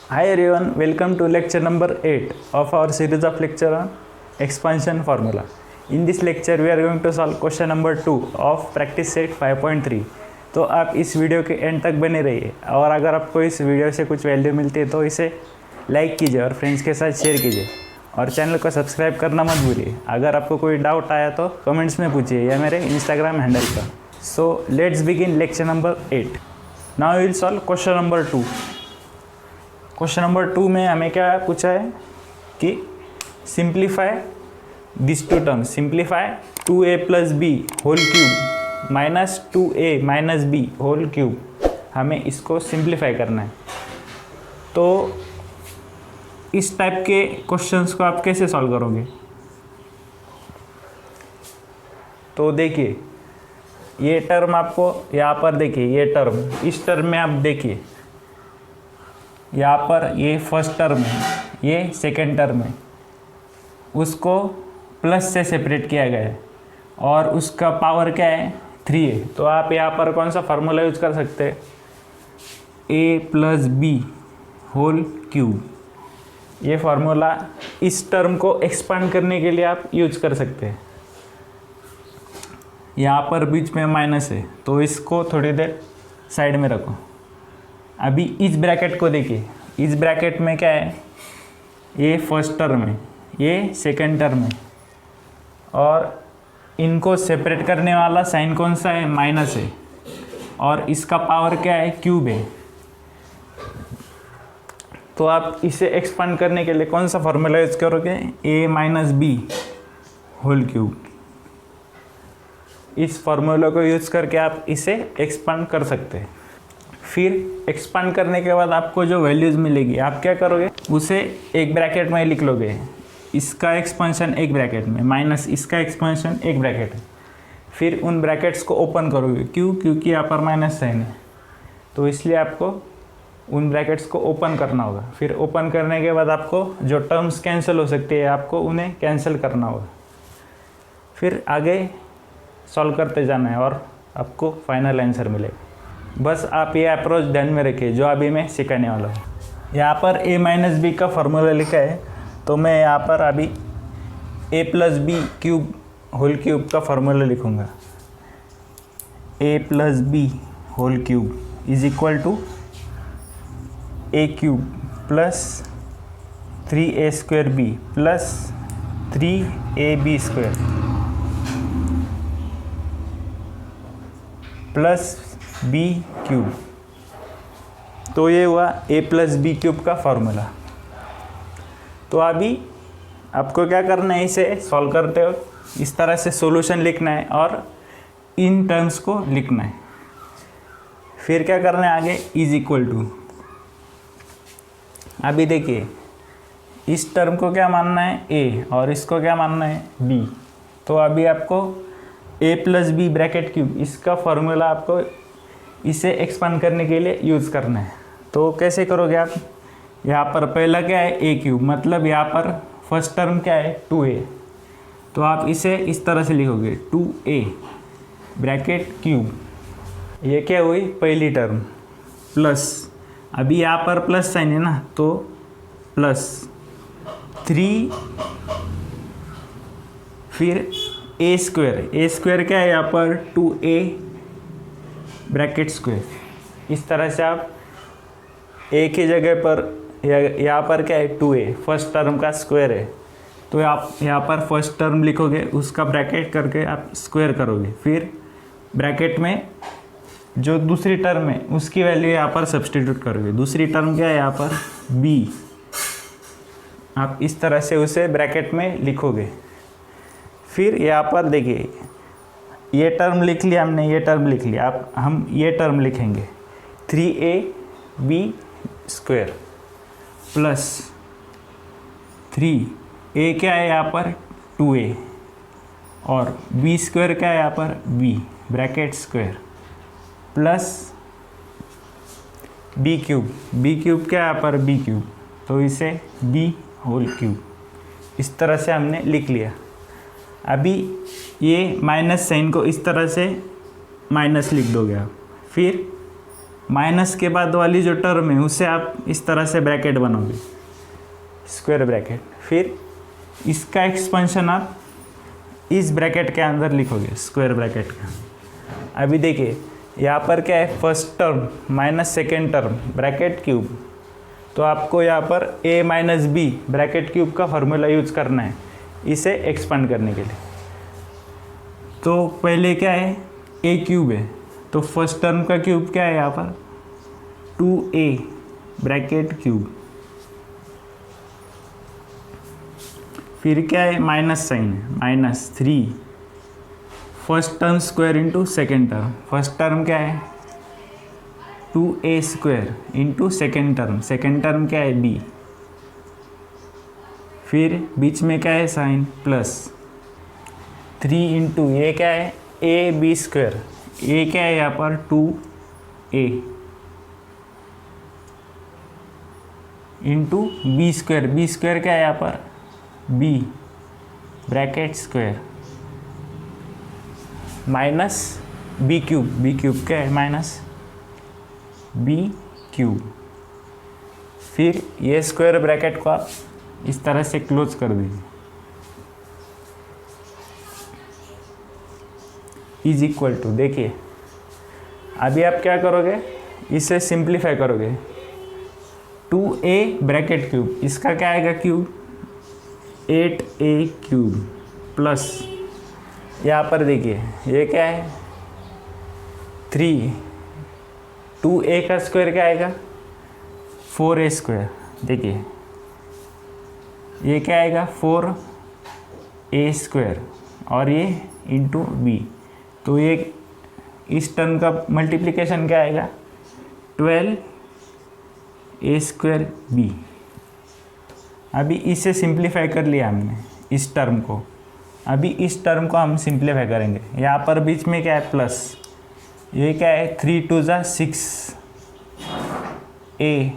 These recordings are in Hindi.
Hi everyone, welcome to lecture number 8 of our series of lecture on expansion formula. In this lecture we are going to solve question number 2 of practice set 5.3. तो आप इस वीडियो के एंड तक बने रहिए और अगर आपको इस वीडियो से कुछ वैल्यू मिलती है तो इसे लाइक कीजिए और फ्रेंड्स के साथ शेयर कीजिए और चैनल को सब्सक्राइब करना मत भूलिए। अगर आपको कोई डाउट आया तो कमेंट्स में पूछिए या मेरे इंस्टाग्राम हैंडल पर। So let's begin lecture number 8. Now we will solve question number 2. Question number 2 में हमें क्या पूछा है कि simplify this two term, simplify 2a plus b whole cube minus 2a minus b whole cube. हमें इसको सिंप्लीफाई करना है। तो इस टाइप के क्वेश्चंस को आप कैसे सॉल्व करोगे? तो देखिए, ये टर्म आपको यहाँ पर देखिए, ये टर्म, इस टर्म में आप देखिए, यहाँ पर ये फर्स्ट टर्म है, ये सेकेंड टर्म है, उसको प्लस से सेपरेट किया गया है और उसका पावर क्या है 3 है। तो आप यहाँ पर कौन सा फार्मूला यूज कर सकते हैं? a plus b whole cube. ये फार्मूला इस टर्म को एक्सपांड करने के लिए आप यूज कर सकते हैं। यहाँ पर बीच में माइनस है तो इसको थोड़ी देर साइड में रखो। अभी इस ब्रैकेट को देखिए, इस ब्रैकेट में क्या है? ये फर्स्ट टर्म है, ये सेकंड टर्म है और इनको सेपरेट करने वाला साइन कौन सा है? माइनस है और इसका पावर क्या है? क्यूब है। तो आप इसे एक्सपांड करने के लिए कौन सा फॉर्मूला यूज करोगे? a minus b whole cube. इस फॉर्मूला को यूज करके आप इसे एक्सपांड कर सकते हैं। फिर एक्सपांड करने के बाद आपको जो वैल्यूज़ मिलेगी आप क्या करोगे? उसे एक ब्रैकेट में लिख लोगे, इसका एक्सपेंशन एक ब्रैकेट में माइनस इसका एक्सपेंशन एक ब्रैकेट है। फिर उन ब्रैकेट्स को ओपन करोगे। क्यों? क्योंकि यहाँ पर माइनस साइन है तो इसलिए आपको उन ब्रैकेट्स को ओपन करना होगा। फिर ओपन करने के बाद आपको जो टर्म्स कैंसिल हो सकती है आपको उन्हें कैंसिल करना होगा। फिर आगे सॉल्व करते जाना है और आपको फाइनल आंसर मिलेगा। बस आप ये अप्रोच ध्यान में रखिए जो अभी मैं सिखाने वाला हूँ। यहाँ पर a माइनस बी का फॉर्मूला लिखा है तो मैं यहाँ पर अभी a plus b cube whole cube का फॉर्मूला लिखूँगा। a plus b whole cube is equal to a cube plus 3a square b plus 3ab square plus b cube. तो ये हुआ a प्लस बी क्यूब का फॉर्मूला। तो अभी आपको क्या करना है? इसे सॉल्व करते हो इस तरह से सॉल्यूशन लिखना है और इन टर्म्स को लिखना है। फिर क्या करना है आगे? Is equal to. अभी देखिए, इस टर्म को क्या मानना है? a और इसको क्या मानना है? b। तो अभी आपको a plus b bracket cube, इसका फॉर्मूला आपको इसे एक्सपांड करने के लिए यूज़ करना है। तो कैसे करोगे आप? यहाँ पर पहला क्या है? a क्यूब, मतलब यहाँ पर फर्स्ट टर्म क्या है? 2a। तो आप इसे इस तरह से लिखोगे 2a ब्रैकेट क्यूब। ये क्या हुई? पहली टर्म प्लस, अभी यहाँ पर प्लस साइन है ना तो प्लस 3, फिर a स्क्वायर क्या है यहाँ पर? 2a bracket square. इस तरह से आप एक ही जगह पर यहाँ पर क्या है? 2a फर्स्ट टर्म का स्क्वायर है तो आप यहाँ पर फर्स्ट टर्म लिखोगे, उसका ब्रैकेट करके आप स्क्वायर करोगे। फिर ब्रैकेट में जो दूसरी टर्म है उसकी वैल्यू यहाँ पर सब्सटीट्यूट करोगे। दूसरी टर्म क्या है यहाँ पर? b। आप इस तरह से उसे ब्रैकेट में लिखोगे। फिर यहाँ पर देखिए, ये टर्म लिख लिया हमने, ये टर्म लिख लिया। आप हम ये टर्म लिखेंगे 3ab स्क्वायर प्लस 3a क्या है यहाँ पर? 2a और b स्क्वायर क्या है यहाँ पर? b bracket square plus b cube क्या है यहाँ पर? b cube. तो इसे b होल क्यूब इस तरह से हमने लिख लिया। अभी ये माइनस साइन को इस तरह से माइनस लिख दोगे आप। फिर माइनस के बाद वाली जो टर्म है उसे आप इस तरह से ब्रैकेट बनाओगे, स्क्वायर ब्रैकेट। फिर इसका एक्सपेंशन आप इस ब्रैकेट के अंदर लिखोगे, स्क्वायर ब्रैकेट का। अभी देखिए यहाँ पर क्या है, first term minus second term bracket cube, तो आपको यहाँ पर a minus b bracket cube का फॉर्मूला यूज करना है इसे एक्सपांड करने के लिए। तो पहले क्या है, a क्यूब है, तो फर्स्ट टर्म का क्यूब क्या है यहाँ पर 2a ब्रैकेट क्यूब। फिर क्या है, माइनस साइन है, minus 3 first term square into second term. First term क्या है 2a square into second term क्या है b। फिर बीच में क्या है साइन प्लस 3 इंटू ये क्या है ए बी स्क्वायर, ए क्या है यहाँ पर 2a इंटू बी स्क्वायर क्या है यहाँ पर b bracket square minus b cube क्या है माइनस बी क्यूब। फिर ये स्क्वायर ब्रैकेट को आप इस तरह से क्लोज कर दीजिए, इज इक्वल टू, देखिए अभी आप क्या करोगे, इसे सिंप्लीफाई करोगे 2a ब्रैकेट क्यूब, इसका क्या आएगा क्यूब 8a क्यूब प्लस यहाँ पर देखिए ये क्या है 3, 2a का स्क्वायर क्या आएगा 4a स्क्वायर। देखिए ये क्या आएगा 4a स्क्वायर और ये इंटू b, तो ये इस टर्म का मल्टीप्लिकेशन क्या आएगा 12a स्क्वायर b। अभी इसे सिंप्लीफाई कर लिया हमने इस टर्म को, अभी इस टर्म को हम सिंप्लीफाई करेंगे। यहाँ पर बीच में क्या है प्लस, ये क्या है 3 2 ज़ा 6 a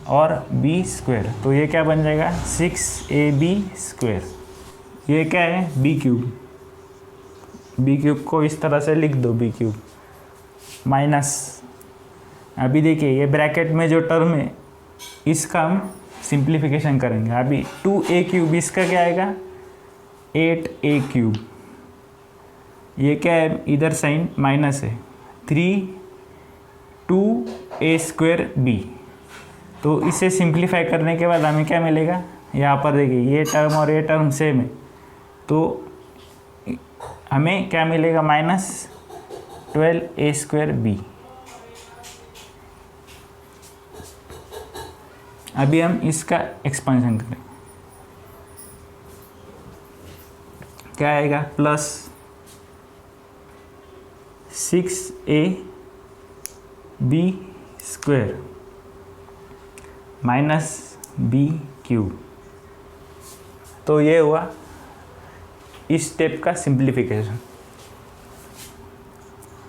और b स्क्वायर, तो ये क्या बन जाएगा 6ab स्क्वायर। ये क्या है b क्यूब को इस तरह से लिख दो b क्यूब माइनस, अभी देखिए ये ब्रैकेट में जो टर्म है इसका हम सिंप्लीफिकेशन करेंगे। अभी 2a क्यूब, इसका क्या आएगा 8a क्यूब, ये क्या है इधर साइन माइनस है 3 2a स्क्वायर b। तो इसे सिंप्लीफाई करने के बाद हमें क्या मिलेगा, यहाँ पर देखिए ये टर्म और ये टर्म सेम है, तो हमें क्या मिलेगा माइनस 12a स्क्वायर b। अभी हम इसका एक्सपेंशन करें, क्या आएगा plus 6ab square minus b cube. तो ये हुआ इस स्टेप का सिंप्लीफिकेशन।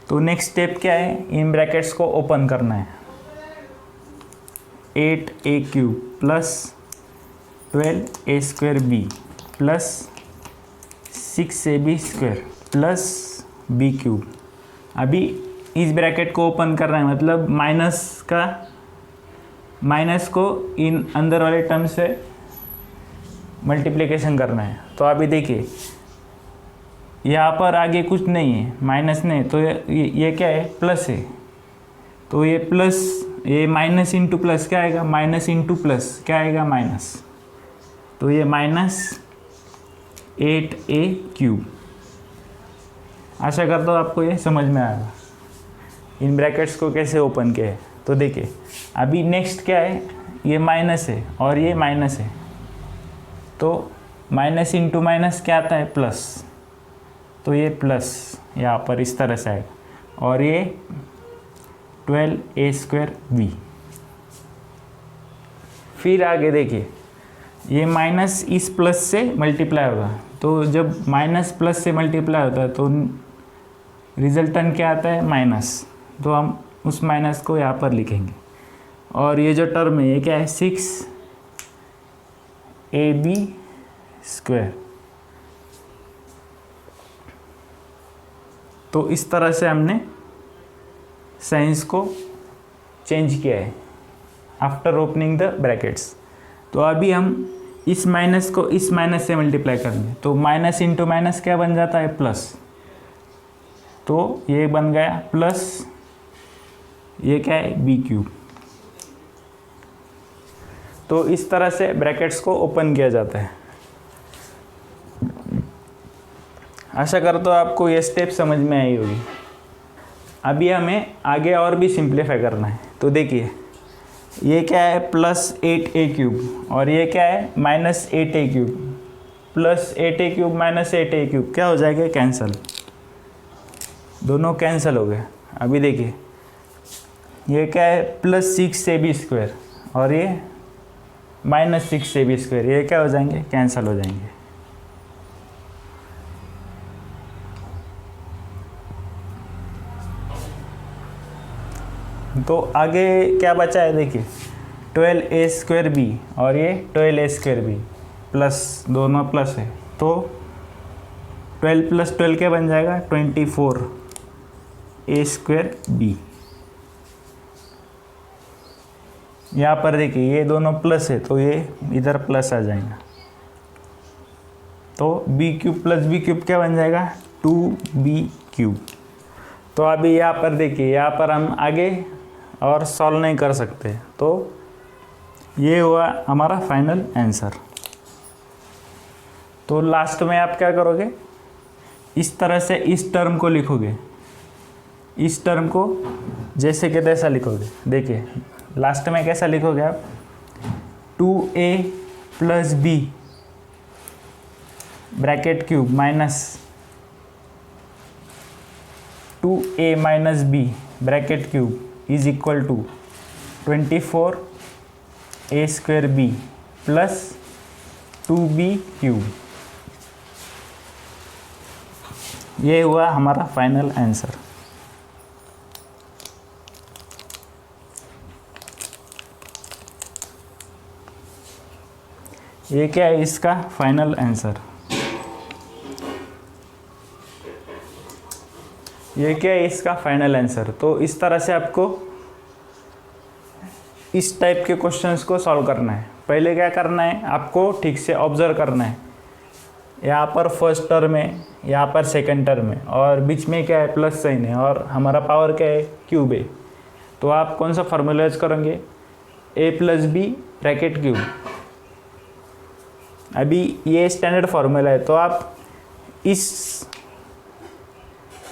तो नेक्स्ट स्टेप क्या है, इन ब्रैकेट्स को ओपन करना है, 8a cube plus 12a square b plus 6ab square plus b cube. अभी इस ब्रैकेट को ओपन करना है, मतलब माइनस को इन अंदर वाले टर्म से मल्टीप्लिकेशन करना है। तो अभी देखिए यहाँ पर आगे कुछ नहीं है, माइनस नहीं, तो ये क्या है प्लस है, तो ये प्लस, ये माइनस इंटू प्लस क्या आएगा, माइनस इंटू प्लस क्या आएगा माइनस, तो ये माइनस 8a क्यूब। आशा करता हूँ आपको ये समझ में आएगा इन ब्रैकेट्स को कैसे ओपन किया है। तो देखिए अभी नेक्स्ट क्या है, ये माइनस है और ये माइनस है, तो माइनस इंटू माइनस क्या आता है प्लस, तो ये प्लस यहाँ पर इस तरह से आएगा और ये 12a स्क्वायर b। फिर आगे देखिए ये माइनस इस प्लस से मल्टीप्लाई होगा, तो जब माइनस प्लस से मल्टीप्लाई होता है तो रिजल्टेंट क्या आता है माइनस, तो हम उस माइनस को यहाँ पर लिखेंगे। और ये जो टर्म है ये क्या है 6ab स्क्वायर। तो इस तरह से हमने साइंस को चेंज किया है आफ्टर ओपनिंग द ब्रैकेट्स। तो अभी हम इस माइनस को इस माइनस से मल्टीप्लाई करेंगे, तो माइनस इंटू माइनस क्या बन जाता है, प्लस। तो ये बन गया प्लस, ये क्या है, बी क्यूब। तो इस तरह से ब्रैकेट्स को ओपन किया जाता है। आशा करता हूँ आपको ये स्टेप समझ में आई होगी। अभी हमें आगे और भी सिंप्लीफाई करना है। तो देखिए ये क्या है, प्लस 8a क्यूब, और ये क्या है, minus 8a cube. Plus 8a cube minus 8a cube क्या हो जाएगा, कैंसिल, दोनों कैंसिल हो गए। अभी देखिए ये क्या है, प्लस 6ab स्क्वायर, और ये माइनस 6ab स्क्वायर, ये क्या हो जाएंगे, कैंसिल हो जाएंगे। तो आगे क्या बचा है, देखिए 12a स्क्वायर बी और ये 12a स्क्वायर बी, प्लस, दोनों प्लस है, तो 12 प्लस 12 क्या बन जाएगा, 24a स्क्वायर बी। यहाँ पर देखिए ये दोनों प्लस है, तो ये इधर प्लस आ जाएगा, तो b cube plus b cube क्या बन जाएगा, 2b क्यूब। तो अभी यहाँ पर देखिए, यहाँ पर हम आगे और सॉल्व नहीं कर सकते, तो ये हुआ हमारा फाइनल आंसर। तो लास्ट में आप क्या करोगे, इस तरह से इस टर्म को लिखोगे, इस टर्म को जैसे कि तैसा लिखोगे। देखिए लास्ट में कैसा लिखोगे आप, 2a plus b bracket cube minus 2a minus b bracket cube is equal to 24a square b plus 2b cube. ये हुआ हमारा फाइनल आंसर। ये क्या है, इसका फाइनल आंसर। ये क्या है, इसका फाइनल आंसर। तो इस तरह से आपको इस टाइप के क्वेश्चंस को सॉल्व करना है। पहले क्या करना है, आपको ठीक से ऑब्जर्व करना है, यहाँ पर फर्स्ट टर्म है, यहाँ पर सेकंड टर्म है, और बीच में क्या है, प्लस साइन है, और हमारा पावर क्या है, क्यूब है। तो आप कौन सा फॉर्मूला यूज करेंगे, a plus b bracket cube. अभी ये स्टैंडर्ड फार्मूला है, तो आप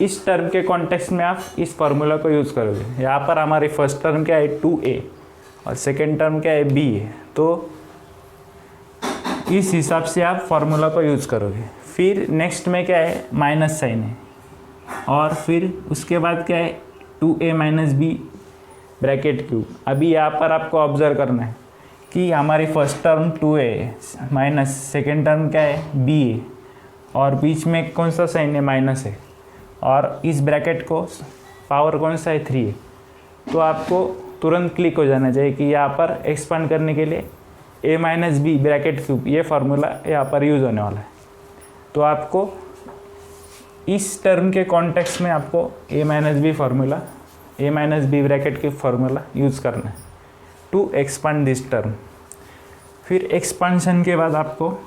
इस टर्म के कॉन्टेक्स्ट में आप इस फार्मूला को यूज़ करोगे। यहाँ पर हमारी फर्स्ट टर्म क्या है, 2a, और सेकेंड टर्म क्या है, b है। तो इस हिसाब से आप फार्मूला को यूज़ करोगे। फिर नेक्स्ट में क्या है, माइनस साइन है, और फिर उसके बाद क्या है, 2a minus b bracket cube. अभी यहाँ पर आपको ऑब्जर्व करना है कि हमारी फर्स्ट टर्म 2a है, माइनस सेकेंड टर्म क्या है, b है, और बीच में कौन सा साइन है, माइनस है, और इस ब्रैकेट को पावर कौन सा है, 3 है। तो आपको तुरंत क्लिक हो जाना चाहिए कि यहाँ पर एक्सपांड करने के लिए a minus b bracket cube, ये फार्मूला यहाँ पर यूज़ होने वाला है। तो आपको इस टर्म के कॉन्टेक्स्ट में आपको a minus b formula, a minus b bracket cube formula use करना है टू एक्सपांड दिस टर्म। फिर एक्सपांशन के बाद आपको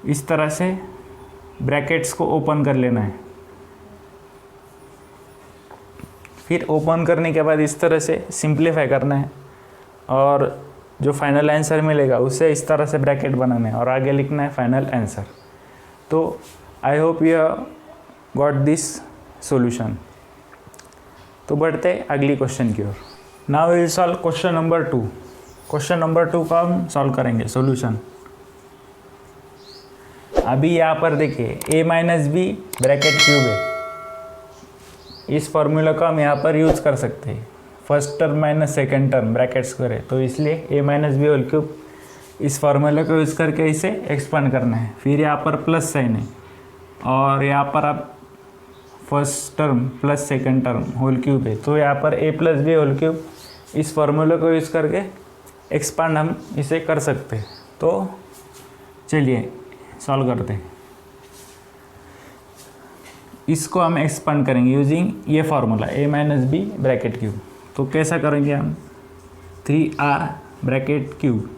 इस तरह से ब्रैकेट्स को ओपन कर लेना है। फिर ओपन करने के बाद इस तरह से सिंप्लीफाई करना है, और जो फाइनल आंसर मिलेगा उससे इस तरह से ब्रैकेट बनाना है, और आगे लिखना है फाइनल आंसर। तो I hope you got this solution. तो बढ़ते अगली क्वेश्चन की ओर। Now will solve question number 2। Question number 2 का हम सॉल्व करेंगे सॉल्यूशन। अभी यहाँ पर देखिए a minus b bracket cube है, इस फॉर्मूला को हम यहाँ पर यूज़ कर सकते हैं। First term minus second term bracket square है, तो इसलिए a minus b whole cube, इस फार्मूला को यूज़ करके इसे एक्सपांड करना है। फिर यहाँ पर प्लस साइन है, और यहाँ पर आप first term plus second term whole cube है, तो यहाँ पर a plus b whole cube, इस फार्मूला को यूज़ करके एक्सपांड हम इसे कर सकते हैं। तो चलिए सॉल्व करते हैं। इसको हम एक्सपांड करेंगे यूजिंग ये formula a minus b bracket cube. तो कैसा करेंगे हम, 3r bracket cube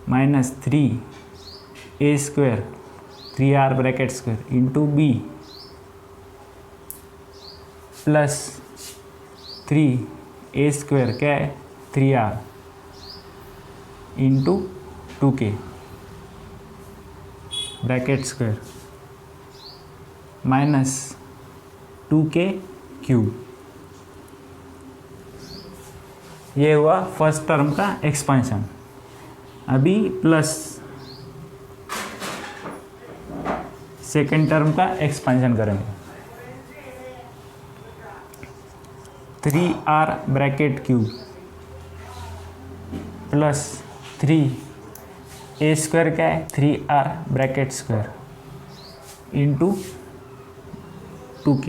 minus 3a square 3r bracket square into b plus 3a square क्या है 3r into 2k bracket square minus 2k cube. ये हुआ फर्स्ट टर्म का एक्सपेंशन। अभी प्लस सेकेंड टर्म का एक्सपेंशन करेंगे। 3r bracket cube plus 3a square क्या है 3r bracket square into 2k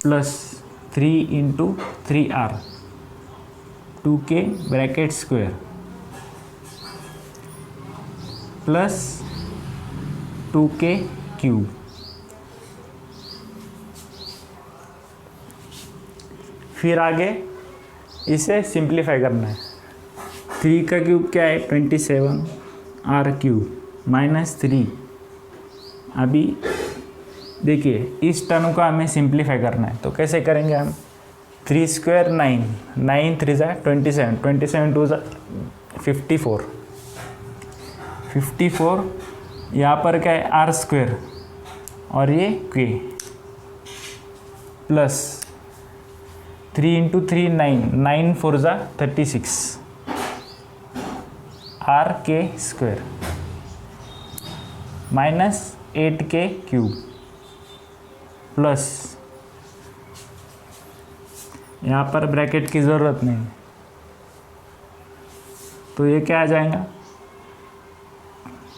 plus 3 into 3r 2k bracket square plus 2k cube. फिर आगे इसे सिंप्लीफाई करना है। 3 का क्यूब क्या है 27r क्यूब माइनस 3। अभी देखिए इस टर्म को हमें सिंप्लीफाई करना है, तो कैसे करेंगे हम, 3 स्क्वायर 9, 9 3 ज़ा 27, 27 2 ज़ा 54, 54 यहाँ पर क्या है r स्क्वायर और ये k प्लस 3 इंटू 3 9, 9 4 ज़ा 36 r k square minus 8k cube plus यहाँ पर ब्रैकेट की ज़रूरत नहीं, तो ये क्या आ जाएगा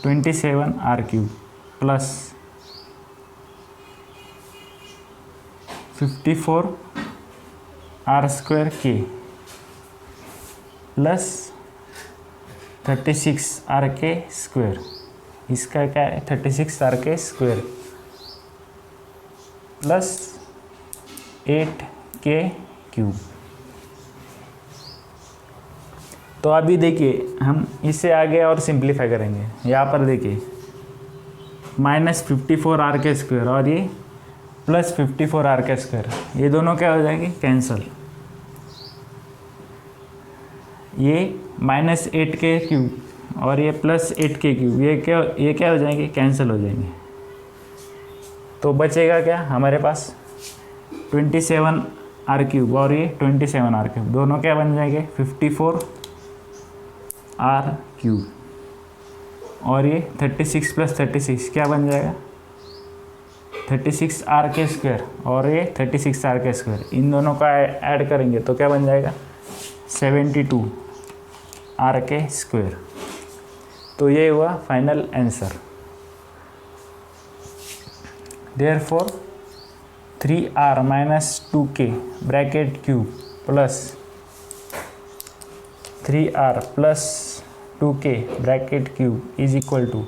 27r cube plus 54 r square k plus 36 r k square, इसका क्या है 36 r k square plus 8k cube. तो अभी देखिए हम इसे आगे और सिंप्लीफाई करेंगे। यहाँ पर देखिए माइनस 54 r के स्क्वायर और ये प्लस 54 r के स्क्वायर, ये दोनों क्या हो जाएंगे कैंसल। ये माइनस 8k क्यूब और ये प्लस 8k क्यूब, ये क्या हो जाएंगे कैंसिल हो जाएंगे। तो बचेगा क्या हमारे पास 27r क्यूब और ये 27r क्यूब, दोनों क्या बन जाएंगे 54r क्यूब और ये 36 प्लस 36 क्या बन जाएगा 36r के स्क्वायर और ये 36r के स्क्वायर, इन दोनों का ऐड करेंगे तो क्या बन जाएगा 72r के स्क्वायर। तो ये हुआ final answer. Therefore 3r minus 2k bracket cube plus 3r plus 2k bracket cube is equal to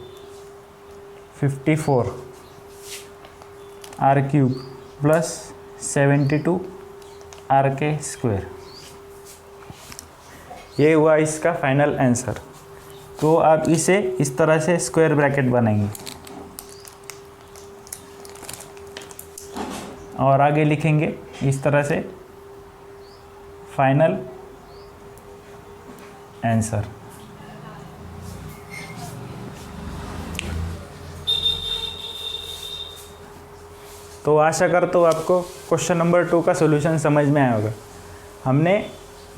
54 r cube plus 72 r के स्क्वायर। ये हुआ इसका फाइनल आंसर। तो आप इसे इस तरह से स्क्वायर ब्रैकेट बनाएंगे और आगे लिखेंगे इस तरह से फाइनल आंसर। तो आशा करता हूँ आपको क्वेश्चन नंबर 2 का सॉल्यूशन समझ में आया होगा। हमने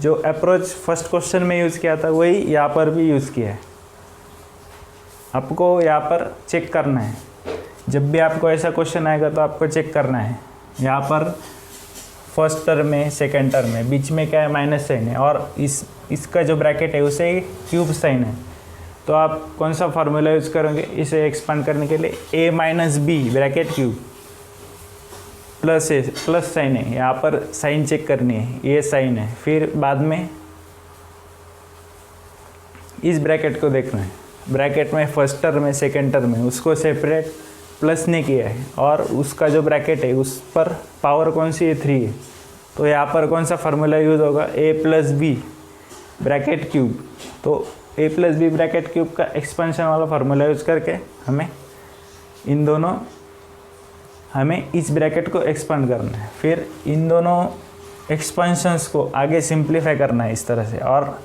जो अप्रोच फर्स्ट क्वेश्चन में यूज़ किया था वही यहाँ पर भी यूज़ किया है। आपको यहाँ पर चेक करना है, जब भी आपको ऐसा क्वेश्चन आएगा तो आपको चेक करना है यहाँ पर फर्स्ट टर्म में सेकेंड टर्म में बीच में क्या है माइनस साइन है और इसका जो ब्रैकेट है उसे क्यूब साइन है। तो आप कौन सा फार्मूला यूज़ करोगे इसे एक्सपांड करने के लिए, a minus b bracket cube plus a plus sign है, यहाँ पर साइन चेक करनी है, ये साइन है। फिर बाद में इस ब्रैकेट को देखना है, ब्रैकेट में फर्स्ट टर्म है सेकेंड टर्म है उसको सेपरेट प्लस ने किया है और उसका जो ब्रैकेट है उस पर पावर कौन सी है 3 है, तो यहाँ पर कौन सा फार्मूला यूज़ होगा, ए प्लस बी ब्रैकेट क्यूब। तो ए प्लस बी ब्रैकेट क्यूब का एक्सपेंशन वाला फार्मूला यूज़ करके हमें इस ब्रैकेट को एक्सपांड करना है, फिर इन दोनों एक्सपेंशंस को आगे सिंप्लीफाई करना है इस तरह से, और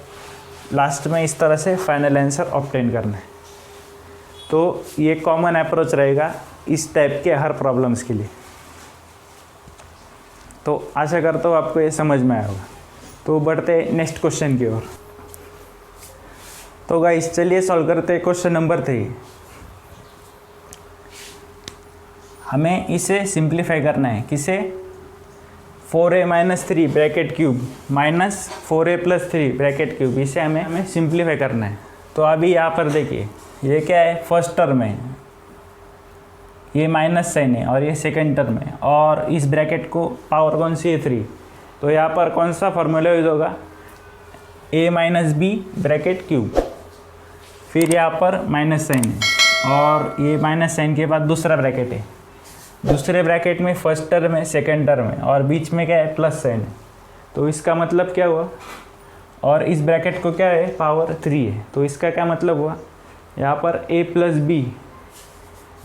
लास्ट में इस तरह से फाइनल आंसर ऑब्टेन करना है। तो ये कॉमन अप्रोच रहेगा इस टाइप के हर प्रॉब्लम्स के लिए। तो आशा करता हूँ आपको ये समझ में आया होगा। तो बढ़ते नेक्स्ट क्वेश्चन की ओर। तो गाइस चलिए सॉल्व करते क्वेश्चन नंबर 3। हमें इसे सिंप्लीफाई करना है, किसे, 4a minus 3 bracket cube minus 4a plus 3 bracket cube, इसे हमें सिंप्लीफाई करना है। तो अभी यहाँ पर देखिए ये क्या है, फर्स्ट टर्म है, ये माइनस साइन है, और ये सेकेंड टर्म है, और इस ब्रैकेट को पावर कौन सी है, 3। तो यहाँ पर कौन सा फॉर्मूला यूज होगा, a minus b bracket cube, फिर यहाँ पर माइनस साइन है, और ये माइनस साइन के बाद दूसरा ब्रैकेट है, दूसरे ब्रैकेट में फर्स्ट टर्म है, सेकेंड टर्म है, और बीच में क्या है, प्लस साइन है। तो इसका मतलब क्या हुआ, और इस ब्रैकेट को क्या है, पावर 3 है। तो इसका क्या मतलब हुआ, यहाँ पर a plus b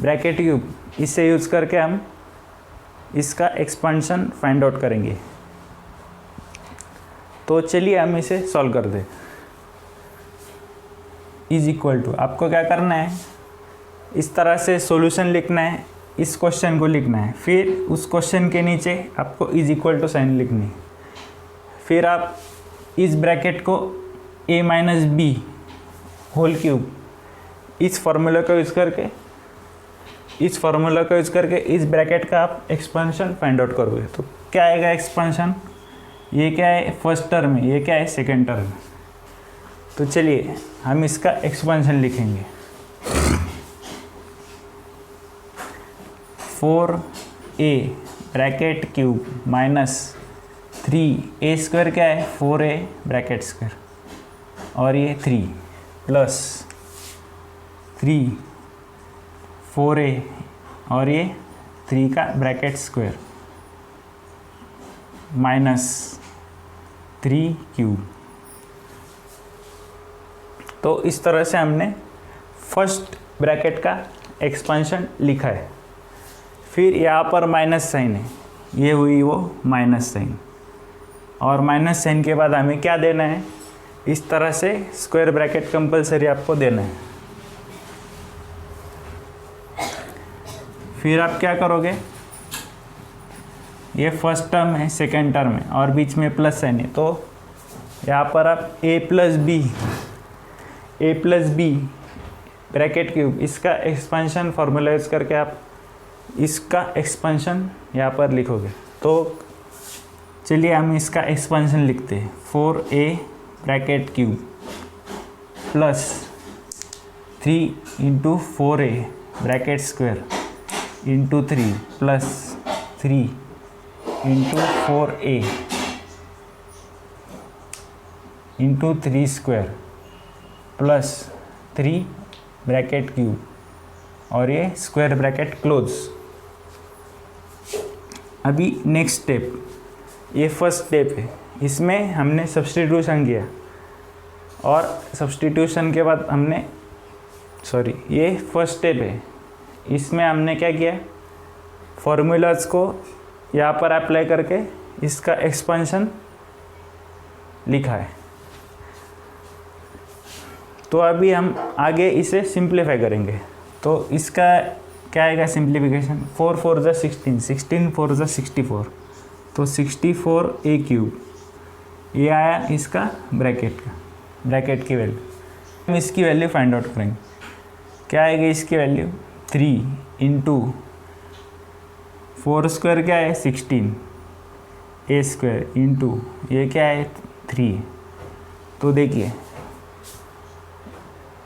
bracket cube, इसे यूज़ करके हम इसका एक्सपेंशन फाइंड आउट करेंगे। तो चलिए हम इसे सॉल्व कर दें। इज इक्वल टू, आपको क्या करना है, इस तरह से सॉल्यूशन लिखना है, इस क्वेश्चन को लिखना है, फिर उस क्वेश्चन के नीचे आपको इज इक्वल टू साइन लिखनी है, फिर आप इस ब्रैकेट को a minus b whole cube, इस फार्मूला का यूज़ करके इस ब्रैकेट का आप एक्सपेंशन फाइंड आउट करोगे। तो क्या आएगा एक्सपेंशन, ये क्या है, फर्स्ट टर्म है, ये क्या है, सेकेंड टर्म है। तो चलिए हम इसका एक्सपेंशन लिखेंगे, 4a bracket cube minus 3a square, क्या है, 4a ब्रैकेट स्क्वायर, और ये 3 प्लस 3 4a, और ये 3 का ब्रैकेट स्क्वायर माइनस 3 क्यूब। तो इस तरह से हमने फर्स्ट ब्रैकेट का एक्सपेंशन लिखा है। फिर यहाँ पर माइनस साइन है, ये हुई वो माइनस साइन, और माइनस साइन के बाद हमें क्या देना है, इस तरह से स्क्वायर ब्रैकेट कंपलसरी आपको देना है। फिर आप क्या करोगे, ये फर्स्ट टर्म है, सेकेंड टर्म है, और बीच में प्लस साइन है, तो यहाँ पर आप a plus b bracket cube, इसका एक्सपेंशन फार्मूला यूज करके आप इसका एक्सपेंशन यहाँ पर लिखोगे। तो चलिए हम इसका एक्सपेंशन लिखते हैं, 4a bracket cube plus 3 into 4a bracket square into 3 plus 3 into 4a into 3 square plus 3 bracket cube, और ये स्क्वायर ब्रैकेट क्लोज। अभी नेक्स्ट स्टेप, ये फर्स्ट स्टेप है, इसमें हमने सब्स्टिट्यूशन किया, और सब्स्टिट्यूशन के बाद हमने ये फर्स्ट स्टेप है, इसमें हमने क्या किया, फॉर्मूलाज को यहाँ पर अप्लाई करके इसका एक्सपेंशन लिखा है। तो अभी हम आगे इसे सिंप्लीफाई करेंगे। तो इसका क्या आएगा सिंप्लीफिकेशन, 4 4 जा 16, 16 4 जा 64, तो 64a क्यूब, ये आया इसका ब्रैकेट की वैल्यू। हम इसकी वैल्यू फाइंड आउट करेंगे, क्या आएगी इसकी वैल्यू, 3 इंटू 4 स्क्वायर क्या है, 16 a स्क्वायर इंटू ये क्या है, 3। तो देखिए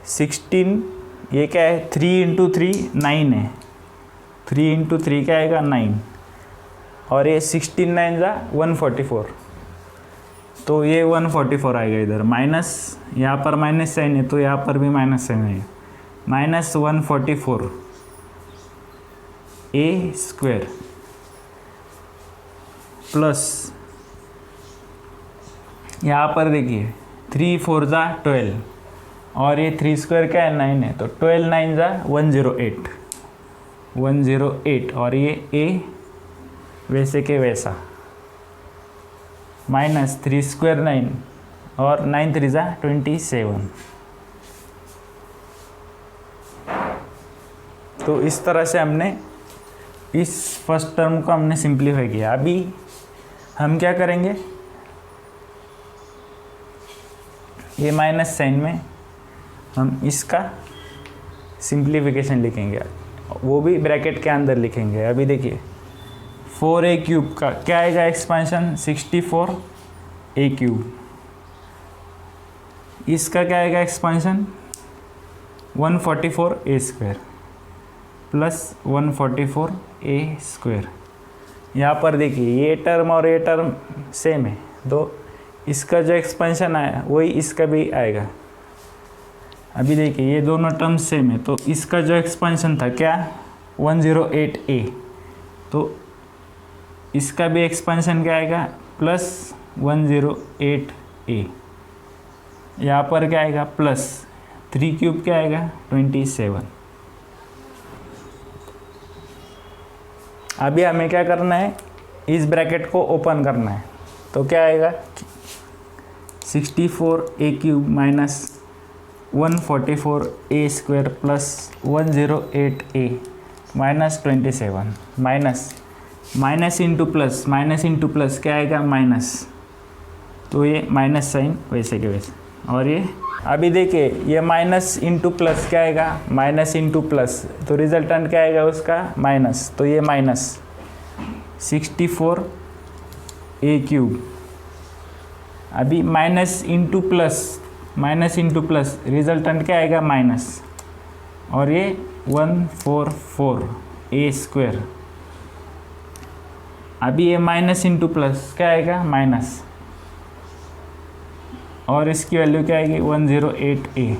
16, ये क्या है, 3 इंटू 3 9 है, 3 इंटू 3 क्या आएगा, 9, और ये 16 9 जा 144, तो ये 144 आएगा इधर, माइनस यहाँ पर माइनस साइन है, तो यहाँ पर भी माइनस साइन है, माइनस 144 a स्क्वायर प्लस यहाँ पर देखिए 3 4 जा 12 और ये 3 स्क्वायर क्या है 9 है, तो 12 9 जा 108 108 और ये ए वैसे के वैसा माइनस 3 स्क्वायर 9 और 9 3 जा 27। तो इस तरह से हमने इस फर्स्ट टर्म को हमने सिंप्लीफाई किया। अभी हम क्या करेंगे, ये माइनस साइन में हम इसका सिंप्लीफिकेशन लिखेंगे, वो भी ब्रैकेट के अंदर लिखेंगे। अभी देखिए 4a क्यूब का क्या आएगा एक्सपेंशन 64a क्यूब, इसका क्या आएगा expansion 144a square plus 144a square. यहाँ पर देखिए ये टर्म और ये टर्म सेम है, तो इसका जो एक्सपेंशन आया वही इसका भी आएगा। अभी देखिए ये दोनों टर्म्स सेम है, तो इसका जो एक्सपेंशन था क्या 108a, तो इसका भी एक्सपेंशन क्या आएगा प्लस 108a। यहाँ पर क्या आएगा प्लस 3 क्यूब क्या आएगा 27। अभी हमें क्या करना है, इस ब्रैकेट को ओपन करना है, तो क्या आएगा 64a cube minus 144a square plus 108a minus 27 minus into plus क्या आएगा माइनस, तो ये माइनस साइन वैसे के वैसे। और ये अभी देखिए ये माइनस इंटू प्लस क्या आएगा माइनस इंटू प्लस, तो रिजल्टेंट क्या आएगा उसका माइनस, तो ये माइनस 64a क्यूब। अभी माइनस इंटू प्लस रिजल्टेंट क्या आएगा माइनस, और ये 144a स्क्वायर। अभी ये माइनस इंटू प्लस क्या आएगा माइनस, और इसकी वैल्यू क्या आएगी 108a।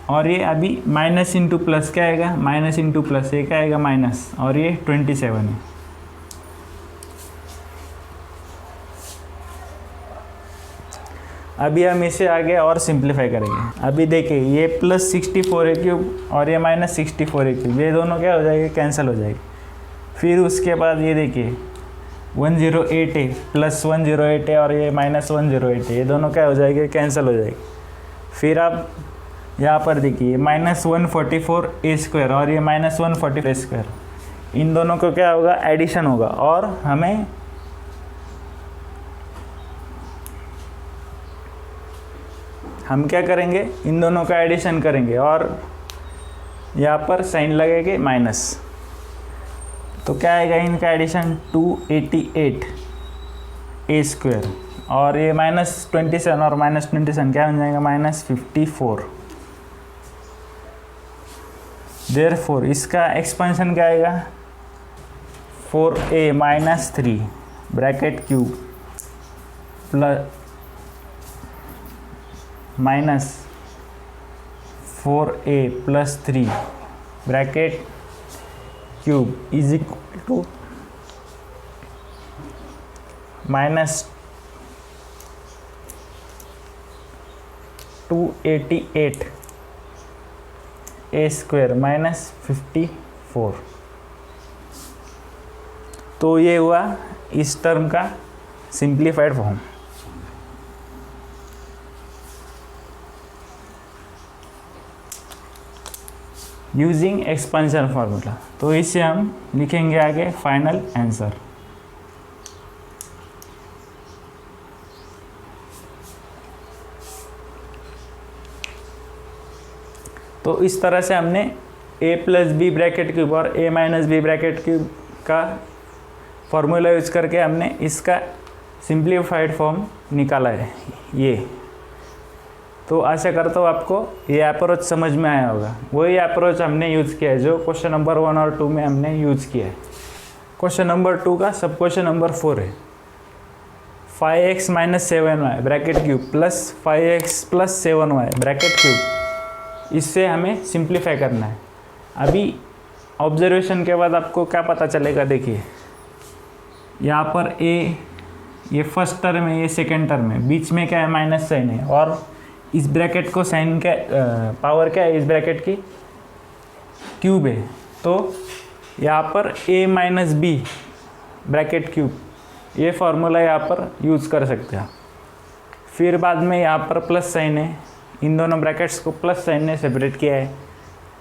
और ये अभी माइनस इंटू प्लस क्या आएगा माइनस इंटू प्लस ये क्या आएगा माइनस, और ये 27 है। अभी हम इसे आगे और सिंप्लीफाई करेंगे। अभी देखिए ये प्लस 64a क्यूब और ये माइनस 64a क्यूब, ये दोनों क्या हो जाएंगे कैंसिल हो जाएगी। फिर उसके बाद ये देखिए 108a प्लस 108a और ये माइनस 108a, ये दोनों क्या हो जाएंगे कैंसिल हो जाएगी। फिर आप यहाँ पर देखिए माइनस 144a स्क्वायर और ये माइनस 144a स्क्वायर, इन दोनों को क्या होगा एडिशन होगा, और हम क्या करेंगे इन दोनों का एडिशन करेंगे और यहाँ पर साइन लगेंगे माइनस, तो क्या आएगा इनका एडिशन 288a स्क्वायर, और ये माइनस 27 और माइनस 27 क्या बन जाएगा माइनस 54। देयरफॉर इसका एक्सपेंशन क्या आएगा 4a minus 3 bracket cube plus minus 4a plus 3 bracket cube is equal to minus 288a square minus 54। तो ये हुआ इस टर्म का simplified form. Using expansion formula, तो इसे हम लिखेंगे आगे फाइनल आंसर। तो इस तरह से हमने a plus b bracket cube और a minus b bracket cube का फॉर्मूला यूज करके हमने इसका सिंप्लीफाइड फॉर्म निकाला है ये। तो आशा करता हूँ आपको ये अप्रोच समझ में आया होगा। वही अप्रोच हमने यूज़ किया है जो क्वेश्चन नंबर 1 और 2 में हमने यूज़ किया है। क्वेश्चन नंबर 2 का सब क्वेश्चन नंबर 4 है। 5x minus 7y bracket cube plus 5x plus 7y bracket cube, इससे हमें सिंप्लीफाई करना है। अभी ऑब्जर्वेशन के बाद आपको क्या पता चलेगा, देखिए यहाँ पर ए, ये फर्स्ट टर्म है, ये सेकेंड टर्म है, बीच में क्या है माइनस साइन है, और इस ब्रैकेट को साइन क्या पावर क्या है इस ब्रैकेट की क्यूब है। तो यहाँ पर a minus b bracket cube, ये फार्मूला यहाँ पर यूज़ कर सकते हैं। फिर बाद में यहाँ पर प्लस साइन है, इन दोनों ब्रैकेट्स को प्लस साइन ने सेपरेट किया है।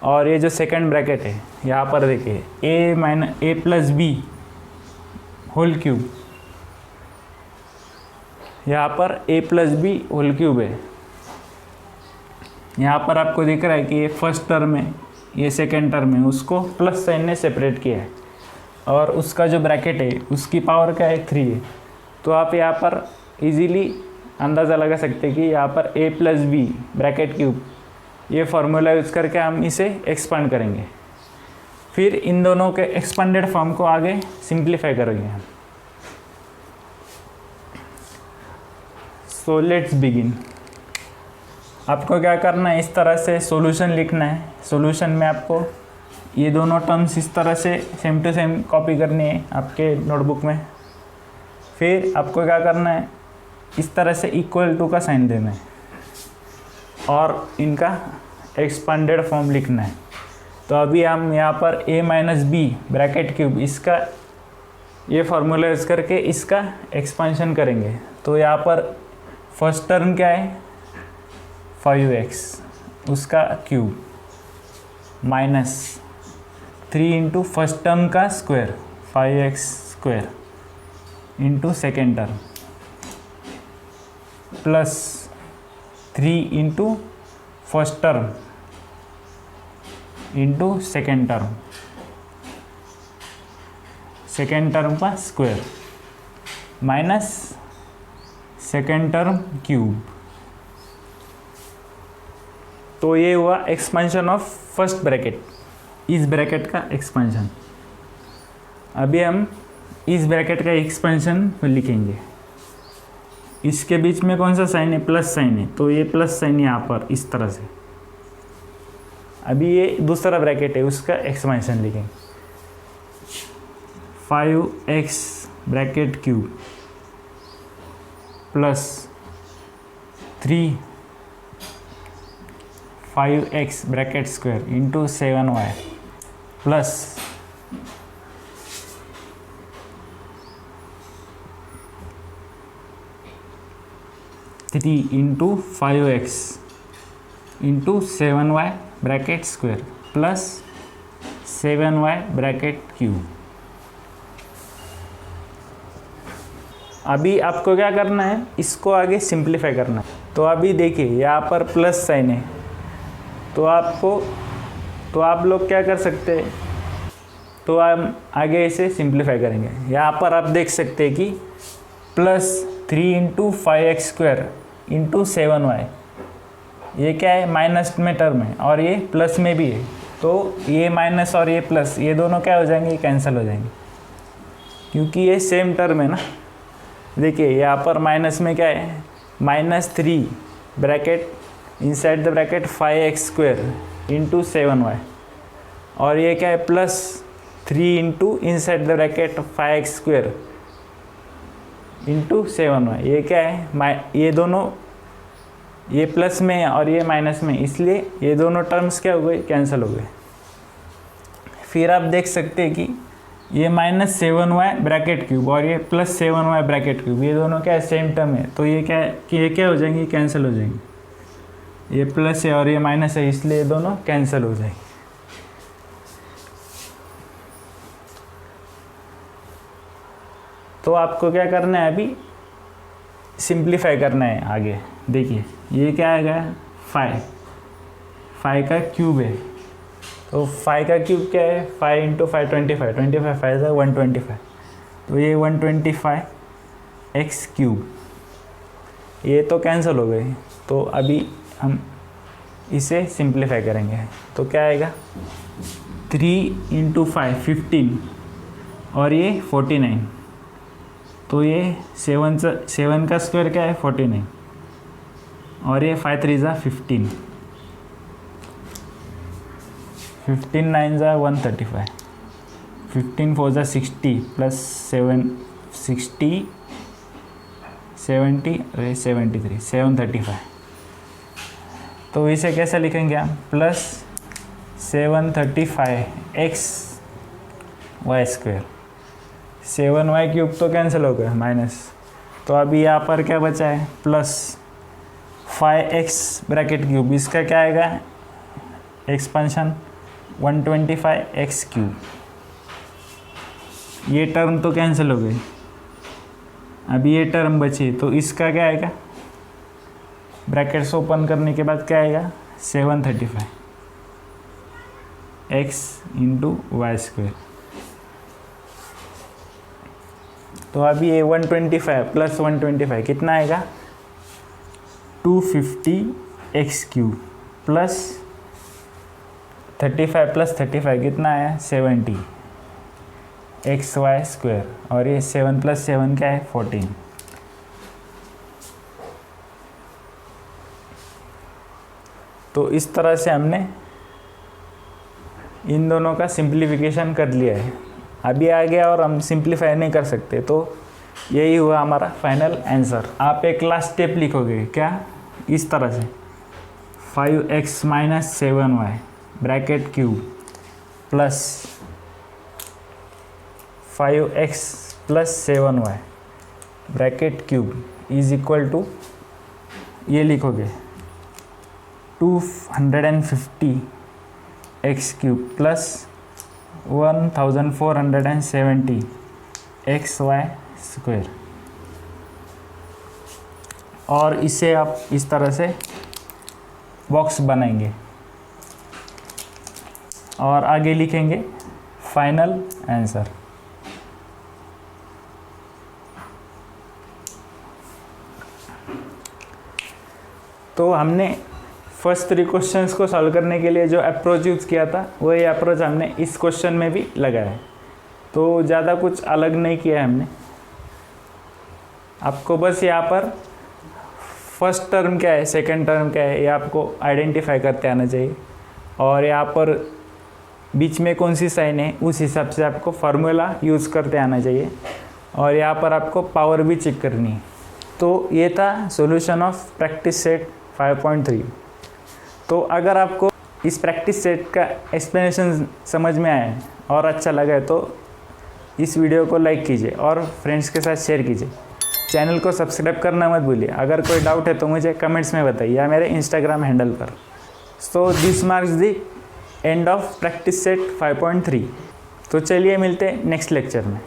और ये जो सेकंड ब्रैकेट है यहाँ पर देखिए a plus b whole cube, यहाँ पर a plus b whole cube है। यहाँ पर आपको दिख रहा है कि ये फर्स्ट टर्म है, ये सेकेंड टर्म है, उसको प्लस साइन ने सेपरेट किया है, और उसका जो ब्रैकेट है उसकी पावर क्या है 3 है। तो आप यहाँ पर इजीली अंदाज़ा लगा सकते हैं कि यहाँ पर a plus b bracket cube, ये फार्मूला यूज़ करके हम इसे एक्सपांड करेंगे। फिर इन दोनों के एक्सपांडेड फॉर्म को आगे सिंप्लीफाई करेंगे हम। सो लेट्स बिगिन। आपको क्या करना है, इस तरह से सॉल्यूशन लिखना है। सॉल्यूशन में आपको ये दोनों टर्म्स इस तरह से सेम टू सेम कॉपी करनी है आपके नोटबुक में। फिर आपको क्या करना है, इस तरह से इक्वल टू का साइन देना है और इनका एक्सपांडेड फॉर्म लिखना है। तो अभी हम यहाँ पर a minus b bracket cube, इसका ये फार्मूला यूज़ करके इसका एक्सपांशन करेंगे। तो यहाँ पर फर्स्ट टर्म क्या है 5x, उसका cube, minus 3 into first term का square 5x square into second term, plus 3 into first term into second term का square, minus second term cube. तो ये हुआ एक्सपेंशन ऑफ फर्स्ट ब्रैकेट, इस ब्रैकेट का एक्सपेंशन। अभी हम इस ब्रैकेट का एक्सपेंशन लिखेंगे। इसके बीच में कौन सा साइन है, प्लस साइन है, तो ये प्लस साइन यहाँ पर इस तरह से। अभी ये दूसरा ब्रैकेट है, उसका एक्सपेंशन लिखेंगे। 5x bracket cube plus 3 5x bracket square into 7y plus 3 into 5x into 7y bracket square plus 7y bracket cube. अभी आपको क्या करना है, इसको आगे सिंप्लीफाई करना है। तो अभी देखिए यहाँ पर प्लस साइन है, तो आप लोग क्या कर सकते हैं, तो हम आगे इसे सिंप्लीफाई करेंगे। यहाँ पर आप देख सकते हैं कि plus 3 into 5x square into 7y, ये क्या है माइनस में टर्म है और ये प्लस में भी है। तो ये माइनस और ये प्लस, ये दोनों क्या हो जाएंगे, कैंसिल हो जाएंगे, क्योंकि ये सेम टर्म है ना। देखिए यहाँ पर माइनस में क्या है, -3 bracket inside the bracket 5x square into 7y, और ये क्या है plus 3 into inside the bracket 5x square into 7y। ये क्या है, ये दोनों, ये प्लस में है और ये माइनस में, इसलिए ये दोनों टर्म्स क्या हो गए, कैंसिल हो गए। फिर आप देख सकते हैं कि ये -7y ब्रैकेट क्यूब और ये +7y ब्रैकेट क्यूब, ये दोनों क्या है सेम टर्म है। तो ये क्या है कि ये क्या हो जाएंगे, कैंसिल हो जाएंगे। ये प्लस है और ये माइनस है, इसलिए ये दोनों कैंसिल हो जाएंगे। तो आपको क्या करना है, अभी सिंप्लीफाई करना है आगे। देखिए ये क्या आएगा, 5 का क्यूब है, तो 5 का क्यूब क्या है, 5 इंटू 5 25, 25 5 है 125, तो ये 125x क्यूब, ये तो कैंसिल हो गए। तो अभी हम इसे सिंप्लीफाई करेंगे। तो क्या आएगा, 3 इंटू 5 15 और ये 49, तो ये 7 का स्क्वायर क्या है 49, और ये 5 3 ज़ा 15, 15 9 ज़ा 135, 15 4 ज़ा 60 प्लस 7 60 70 अरे 73 735। तो इसे कैसे लिखेंगे हम, plus 735 x y square, 7y cube तो कैंसिल हो गया माइनस, तो अभी यहाँ पर क्या बचा है प्लस 5x ब्रैकेट क्यूब, इसका क्या आएगा एक्सपेंशन 125x क्यूब। ये टर्म तो कैंसिल हो गई, अभी ये टर्म बची, तो इसका क्या आएगा, ब्रैकेट्स ओपन करने के बाद क्या आएगा 735 x इंटू वाई स्क्वेयर। तो अभी ये 125 प्लस 125 कितना आएगा 250 एक्स क्यूब, प्लस 35 प्लस 35 कितना आया 70 एक्स वाई स्क्वेयर, और ये 7 प्लस 7 क्या है 14। तो इस तरह से हमने इन दोनों का सिंप्लीफिकेशन कर लिया है। अभी आ गया और हम सिंप्लीफाई नहीं कर सकते, तो यही हुआ हमारा फाइनल आंसर। आप एक लास्ट स्टेप लिखोगे क्या, इस तरह से 5x minus 7y bracket cube plus 5x plus 7y bracket cube is equal to, ये लिखोगे 250 x cube plus 1470 x y square, और इसे आप इस तरह से बॉक्स बनाएंगे और आगे लिखेंगे फाइनल आंसर। तो हमने फर्स्ट 3 क्वेश्चंस को सॉल्व करने के लिए जो अप्रोच यूज़ किया था वही अप्रोच हमने इस क्वेश्चन में भी लगाया है। तो ज़्यादा कुछ अलग नहीं किया है हमने, आपको बस यहाँ पर फर्स्ट टर्म क्या है सेकंड टर्म क्या है ये आपको आइडेंटिफाई करते आना चाहिए, और यहाँ पर बीच में कौन सी साइन है उस हिसाब से आपको फार्मूला यूज़ करते आना चाहिए, और यहाँ पर आपको पावर भी चेक करनी है। तो ये था सॉल्यूशन ऑफ प्रैक्टिस सेट 5.3। तो अगर आपको इस प्रैक्टिस सेट का एक्सप्लेनेशन समझ में आया है और अच्छा लगा है तो इस वीडियो को लाइक कीजिए और फ्रेंड्स के साथ शेयर कीजिए। चैनल को सब्सक्राइब करना मत भूलिए। अगर कोई डाउट है तो मुझे कमेंट्स में बताइए या मेरे इंस्टाग्राम हैंडल पर। So this marks the end of practice set 5.3। तो चलिए मिलते हैं नेक्स्ट लेक्चर में।